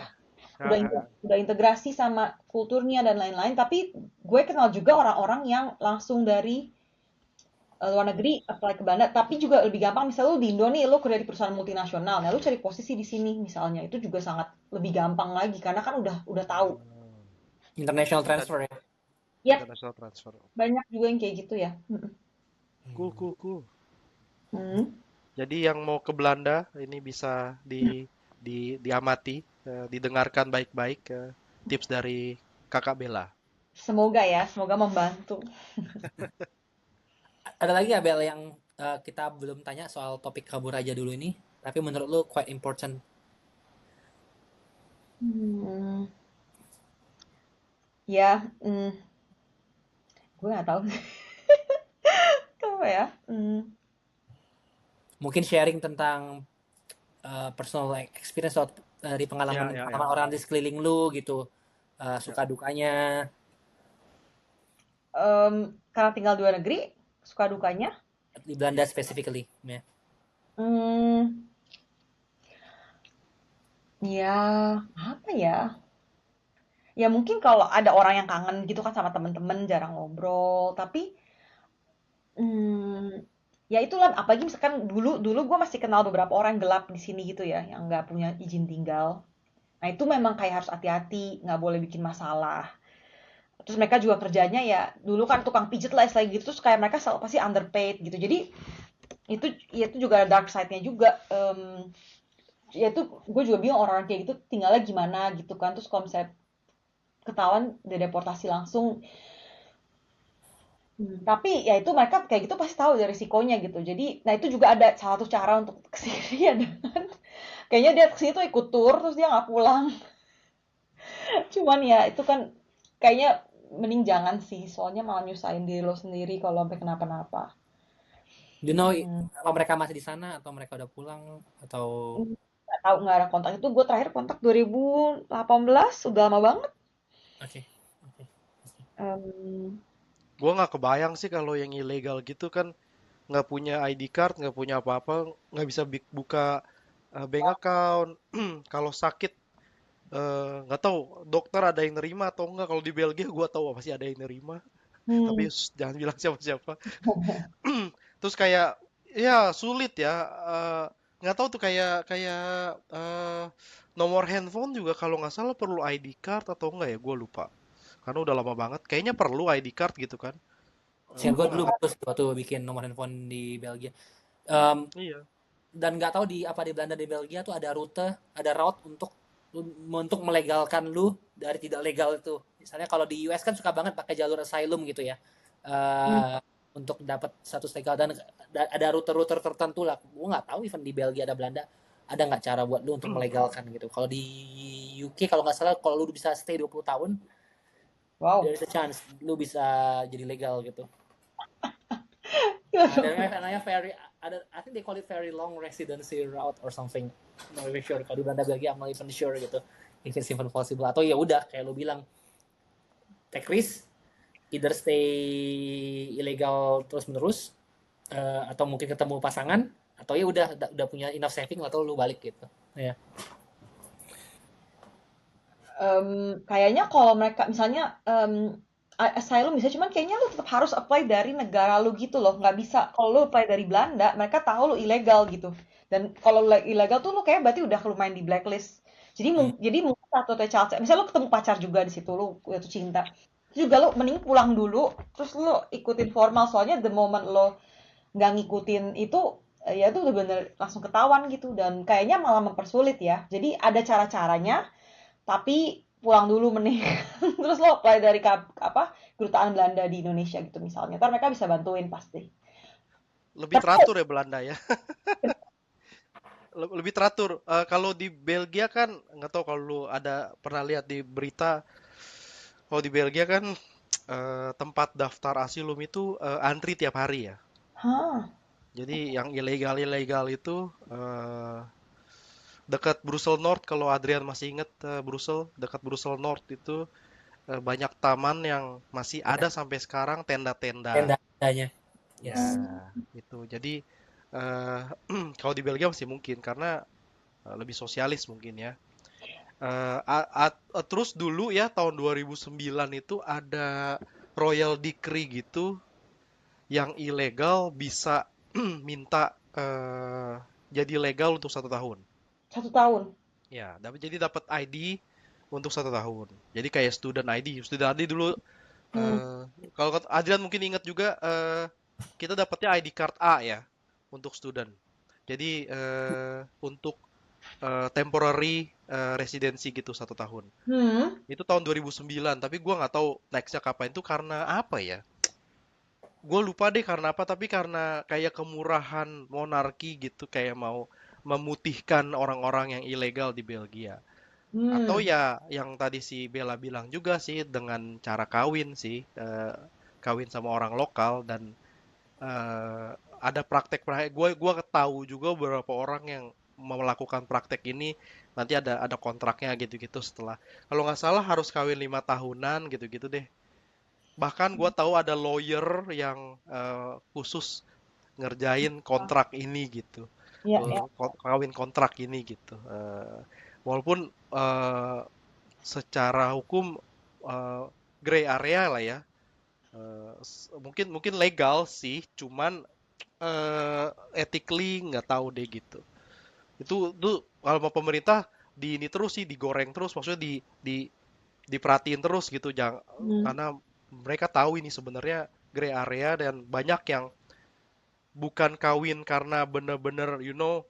Speaker 3: ya, ya.
Speaker 2: udah integrasi sama kulturnya dan lain-lain. Tapi gue kenal juga orang-orang yang langsung dari luar negeri apply ke Belanda, tapi juga lebih gampang. Misalnya lu di Indo nih, lu kerja di perusahaan multinasional, nah lu cari posisi di sini misalnya, itu juga sangat lebih gampang lagi karena kan udah tahu.
Speaker 3: Hmm,
Speaker 1: International
Speaker 3: bisa
Speaker 1: transfer ya.
Speaker 2: Ya,
Speaker 3: international transfer.
Speaker 2: banyak juga yang kayak gitu ya.
Speaker 3: Cool, cool, cool.
Speaker 2: Hmm.
Speaker 3: Jadi yang mau ke Belanda ini bisa diamati, didengarkan baik-baik tips dari Kakak Bella.
Speaker 2: Semoga ya, semoga membantu.
Speaker 1: Ada lagi ya Bel yang kita belum tanya soal topik kabur aja dulu ini? tapi menurut lu quite important?
Speaker 2: Hmm, ya, gue nggak tahu. Apa ya?
Speaker 1: Mungkin sharing tentang personal experience atau dari
Speaker 3: Ya,
Speaker 1: pengalaman
Speaker 3: ya, ya,
Speaker 1: pengalaman orang di sekeliling lu gitu,
Speaker 3: ya.
Speaker 1: suka dukanya
Speaker 2: Karena tinggal di luar negeri, suka dukanya.
Speaker 1: di Belanda specifically ya.
Speaker 2: Hmm, ya, apa ya? Ya mungkin kalau ada orang yang kangen gitu kan sama temen-temen, jarang ngobrol. Tapi, ya itulah. Apalagi misalkan dulu dulu gue masih kenal beberapa orang yang gelap di sini gitu ya, yang nggak punya izin tinggal. Nah itu memang kayak harus hati-hati, nggak boleh bikin masalah. Terus mereka juga kerjanya ya dulu kan tukang pijet lah istilahnya gitu, terus kayak mereka selalu pasti underpaid gitu. Jadi itu ya itu juga ada dark side-nya juga. Ya itu gue juga bingung orang kayak gitu tinggalnya gimana gitu kan. Terus kalau misalnya ketahuan deportasi langsung. Tapi ya itu mereka kayak gitu pasti tahu dari risikonya gitu. Jadi, nah itu juga ada salah satu cara untuk kesini ya dengan kayaknya dia kesini tuh ikut tur terus dia nggak pulang. Cuman ya itu kan kayaknya mending jangan sih, soalnya malah nyusahin diri lo sendiri kalau sampai kenapa-napa.
Speaker 1: You know,
Speaker 2: Hmm.
Speaker 1: apa mereka masih di sana atau mereka udah pulang atau
Speaker 2: Nggak tahu, nggak ada kontak itu. Gue terakhir kontak 2018, udah lama banget.
Speaker 1: oke oke.
Speaker 2: Em,
Speaker 3: Gua nggak kebayang sih kalau yang ilegal gitu kan nggak punya ID card, nggak punya apa-apa, nggak bisa buka bank account. Kalau sakit nggak tahu dokter ada yang nerima atau enggak. Kalau di Belgia gua tahu pasti ada yang nerima, tapi
Speaker 2: hmm.
Speaker 3: jangan bilang siapa-siapa. Terus kayak ya sulit ya, nggak tahu tuh kayak kayak nomor handphone juga kalau nggak salah perlu ID card atau enggak ya, gue lupa. Karena udah lama banget. Kayaknya perlu ID card gitu kan.
Speaker 1: Seingat gue dulu
Speaker 3: Eh,
Speaker 1: bagus waktu bikin nomor handphone di Belgia. Em,
Speaker 3: iya.
Speaker 1: dan nggak tahu di apa di Belanda di Belgia tuh ada rute, ada route untuk melegalkan lu dari tidak legal itu. Misalnya kalau di US kan suka banget pakai jalur asylum gitu ya.
Speaker 2: Hmm.
Speaker 1: Eh, untuk dapat status legal dan ada rute-rute tertentu lah. Gue nggak tahu even di Belgia ada Belanda ada nggak cara buat lu untuk melegalkan gitu. Kalau di UK kalau nggak salah kalau lu bisa stay 20 tahun,
Speaker 2: Wow.
Speaker 1: there is a chance lu bisa jadi legal gitu.
Speaker 2: Gila
Speaker 1: Ada
Speaker 2: dong.
Speaker 1: namanya very ada I think they call it very long residency route or something. Not really sure. Kalau di Belanda Belgia I'm not even sure gitu. If it's even possible atau ya udah kayak lu bilang take risk either stay ilegal terus menerus atau mungkin ketemu pasangan atau ya udah punya enough saving atau lu balik gitu. Ya.
Speaker 2: Kayaknya kalau mereka misalnya asylum bisa, cuman kayaknya lu tetap harus apply dari negara lu gitu loh. Nggak bisa kalau lu apply dari Belanda, mereka tahu lu ilegal gitu. Dan kalau lu ilegal tuh lu kayak berarti udah lumayan di blacklist.
Speaker 1: Hmm.
Speaker 2: Jadi mungkin satu child, misalnya lu ketemu pacar juga di situ, lu jatuh cinta. Terus juga lu mending pulang dulu, terus lu ikutin formal, soalnya the moment lo nggak ngikutin itu ya itu udah bener langsung ketahuan gitu, dan kayaknya malah mempersulit ya. Jadi ada cara-caranya, tapi pulang dulu mending. Terus lo apply dari apa kedutaan Belanda di Indonesia gitu misalnya. Ntar mereka bisa bantuin pasti.
Speaker 3: Lebih teratur ya Belanda ya. Lebih teratur. Kalau di Belgia kan nggak tahu kalau lu ada pernah lihat di berita. Kalau di Belgia kan tempat daftar asilum itu antri tiap hari ya.
Speaker 2: Hah.
Speaker 3: Jadi yang ilegal-ilegal itu dekat Brussels North, kalau Adrian masih inget, Brussels, dekat Brussels North itu banyak taman yang masih
Speaker 1: Ada
Speaker 3: ada sampai sekarang tenda-tenda.
Speaker 1: tendanya.
Speaker 3: Ya,
Speaker 1: Yes.
Speaker 3: itu. Jadi eh, kalau di Belgia masih mungkin karena lebih sosialis mungkin ya. Terus dulu ya tahun 2009 itu ada Royal Decree gitu yang ilegal bisa minta jadi legal untuk 1 tahun.
Speaker 2: 1 tahun.
Speaker 3: Ya, jadi dapat ID untuk 1 tahun. Jadi kayak student ID dulu.
Speaker 2: Hmm.
Speaker 3: eh, Kalau Adrian mungkin ingat juga, kita dapatnya ID card A ya untuk student. Jadi untuk temporary residency gitu 1 tahun.
Speaker 2: Hmm.
Speaker 3: Itu tahun 2009, tapi gua nggak tahu nextnya kapan itu karena apa ya? Gue lupa deh karena apa, tapi karena kayak kemurahan monarki gitu, kayak mau memutihkan orang-orang yang ilegal di Belgia. Atau
Speaker 2: Hmm.
Speaker 3: ya yang tadi si Bella bilang juga sih dengan cara kawin sih, kawin sama orang lokal dan ada praktek-praktek. Gue tahu juga beberapa orang yang melakukan praktek ini nanti ada kontraknya gitu-gitu setelah kalau nggak salah harus kawin 5 tahunan gitu-gitu deh. Bahkan gue tahu ada lawyer yang khusus ngerjain kontrak ini gitu.
Speaker 2: Ya, ya.
Speaker 3: Kawin kontrak ini gitu. Walaupun secara hukum eh, gray area lah ya. Mungkin mungkin legal sih, cuman ethically nggak tahu deh gitu. Itu kalau mau pemerintah di ini terus sih digoreng terus, maksudnya diperhatiin terus gitu, jangan
Speaker 2: Hmm.
Speaker 3: karena mereka tahu ini sebenarnya gray area dan banyak yang bukan kawin karena bener-bener
Speaker 2: Cinta.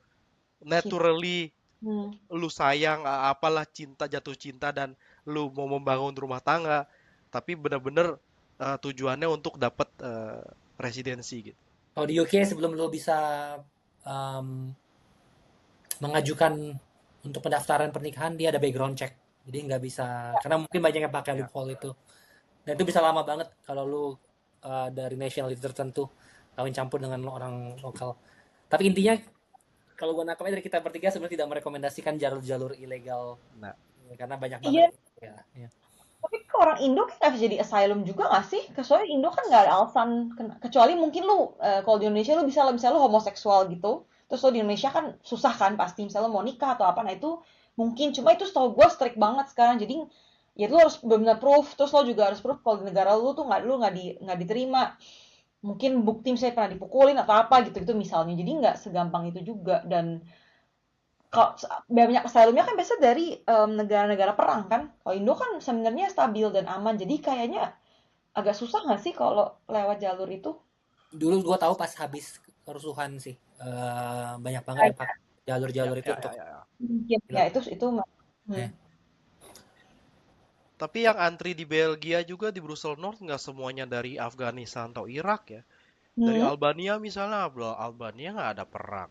Speaker 3: naturally
Speaker 2: Hmm.
Speaker 3: lu sayang apalah cinta jatuh cinta dan lu mau membangun rumah tangga, tapi bener-bener tujuannya untuk dapat residensi gitu.
Speaker 1: Kalau di UK sebelum lo bisa um, mengajukan untuk pendaftaran pernikahan dia ada background check. Jadi nggak bisa karena mungkin banyak yang pakai
Speaker 3: Ya.
Speaker 1: loophole itu. Dan itu bisa lama banget kalau lu dari nationality tertentu kawin campur dengan orang lokal. Tapi intinya kalau gue nangkapnya dari kita bertiga sebenarnya tidak merekomendasikan jalur-jalur ilegal
Speaker 3: Nah,
Speaker 1: ya, karena banyak banget
Speaker 2: Iya,
Speaker 1: ya, ya.
Speaker 2: tapi ke orang Indo kan nggak bisa jadi asylum juga nggak sih? Soalnya Indo kan nggak ada alasan, kecuali mungkin lu, kalau di Indonesia lu bisa, misalnya lu homoseksual gitu, terus lu di Indonesia kan susah kan pasti, misalnya lu mau nikah atau apa, nah itu mungkin, cuma itu setahu gue strict banget sekarang, jadi ya lu harus benar-benar proof, terus lo juga harus proof kalau di negara lu tuh nggak diterima, mungkin bukti misalnya pernah dipukulin atau apa gitu gitu misalnya, jadi nggak segampang itu juga. Dan kalau banyak asylumnya kan biasa dari negara-negara perang kan. Kalau Indo kan sebenarnya stabil dan aman. Jadi kayaknya agak susah nggak sih kalau lewat jalur itu?
Speaker 1: Dulu gue tahu pas habis kerusuhan sih banyak banget yang pakai
Speaker 3: ya,
Speaker 1: jalur-jalur itu
Speaker 3: ya, ya,
Speaker 1: untuk
Speaker 3: ya, ya.
Speaker 2: Mungkin ya
Speaker 1: bilang
Speaker 2: itu. Hmm.
Speaker 1: ya.
Speaker 3: Tapi yang antri di Belgia juga di Brussels North nggak semuanya dari Afghanistan atau Irak ya. Dari
Speaker 2: Hmm.
Speaker 3: Albania misalnya, Albania nggak ada perang.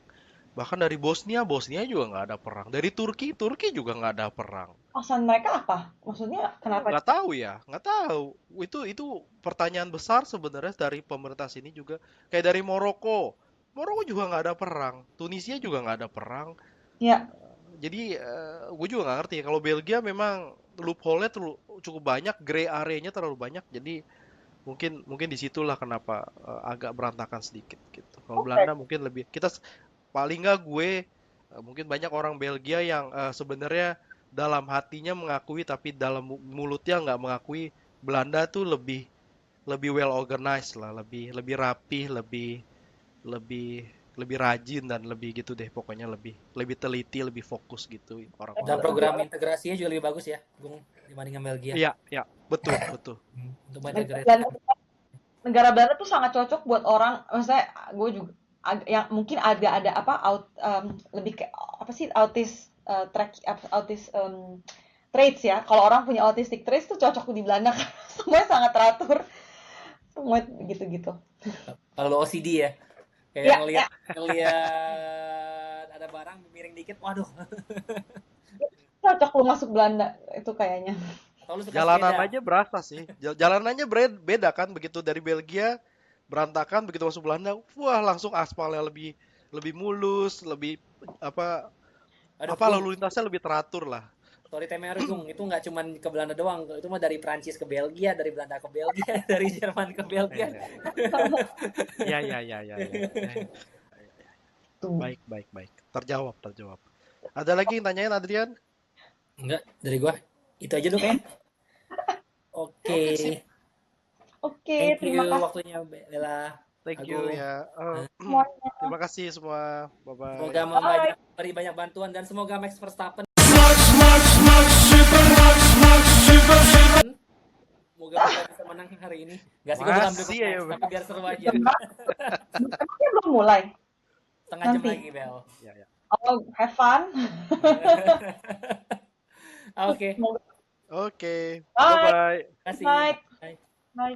Speaker 3: Bahkan dari Bosnia, Bosnia juga nggak ada perang. Dari Turki, Turki juga nggak ada perang.
Speaker 2: Alasan mereka apa? Maksudnya kenapa?
Speaker 3: Nggak tahu ya, nggak tahu. Itu pertanyaan besar sebenarnya dari pemerintah sini juga. Kayak dari Maroko, Maroko juga nggak ada perang. Tunisia juga nggak ada perang.
Speaker 2: Ya,
Speaker 3: Jadi gue juga nggak ngerti. Kalau Belgia memang loophole-nya cukup banyak, gray area-nya terlalu banyak. Jadi mungkin mungkin disitulah kenapa agak berantakan sedikit gitu. Kalau
Speaker 2: oke.
Speaker 3: Belanda mungkin lebih paling nggak gue mungkin banyak orang Belgia yang sebenarnya dalam hatinya mengakui tapi dalam mulutnya nggak mengakui Belanda tuh lebih lebih well organized lah, lebih lebih rapih, lebih lebih rajin dan lebih gitu deh pokoknya lebih lebih teliti, lebih fokus gitu
Speaker 1: Dan
Speaker 3: orang-orang
Speaker 2: Lebih
Speaker 1: program integrasinya juga lebih bagus ya, Bung, dibandingkan Belgia.
Speaker 3: Iya, iya, betul, betul.
Speaker 1: Untuk
Speaker 2: dan
Speaker 1: mengintegrasikan.
Speaker 2: negara Belanda tuh sangat cocok buat orang, maksudnya gue juga yang mungkin ada apa lebih kayak apa sih, autis traits ya. Kalau orang punya autistic traits tuh cocok di Belanda karena semuanya sangat teratur, semua gitu-gitu.
Speaker 1: Kalau OCD ya, kayak
Speaker 2: Ya,
Speaker 1: ngelihat
Speaker 2: ya,
Speaker 1: ngelihat ada barang miring dikit, waduh.
Speaker 2: cocok lu masuk Belanda itu kayaknya.
Speaker 1: Atau lu suka
Speaker 3: Jalanan
Speaker 1: sepeda.
Speaker 3: aja berasa sih. Jalanannya beda kan begitu dari Belgia berantakan begitu masuk Belanda, wah langsung aspalnya lebih lebih mulus, lebih apa
Speaker 1: Aduh,
Speaker 3: apa
Speaker 1: Gung,
Speaker 3: lalu lintasnya lebih teratur lah.
Speaker 1: sorry Temerus, Gung. Itu nggak cuman ke Belanda doang. Itu mah dari Prancis ke Belgia, dari Belanda ke Belgia, dari Jerman ke Belgia.
Speaker 3: Ya, ya, ya, ya, ya, ya.
Speaker 2: Tuh.
Speaker 3: Baik, baik, baik. Terjawab, terjawab. Ada lagi yang tanyain Adrian?
Speaker 1: Enggak, dari gua. Itu aja dulu kayak. Oke.
Speaker 3: Oke, sip.
Speaker 2: Oke,
Speaker 1: Thank
Speaker 2: terima
Speaker 1: you
Speaker 2: kasih
Speaker 1: waktunya Bella,
Speaker 3: Thank you
Speaker 1: Agung.
Speaker 3: ya.
Speaker 2: semuanya.
Speaker 3: Terima kasih semua. Bye
Speaker 1: Semoga
Speaker 3: bye.
Speaker 2: Bye.
Speaker 1: memberi banyak bantuan dan semoga Max Verstappen semoga kita bisa menang hari ini. Gak sih gue bakal
Speaker 3: Masih
Speaker 1: mendukung
Speaker 3: ya,
Speaker 1: Max, tapi biar seru aja.
Speaker 2: Emangnya belum mulai
Speaker 1: Setengah jam
Speaker 2: nanti.
Speaker 1: lagi, Bel.
Speaker 3: ya, ya.
Speaker 2: Oh, have fun.
Speaker 1: Oke,
Speaker 3: Oke, bye
Speaker 2: Bye.
Speaker 3: bye.
Speaker 1: terima
Speaker 2: Good
Speaker 1: kasih.
Speaker 2: night.
Speaker 1: Bye.
Speaker 2: Bye.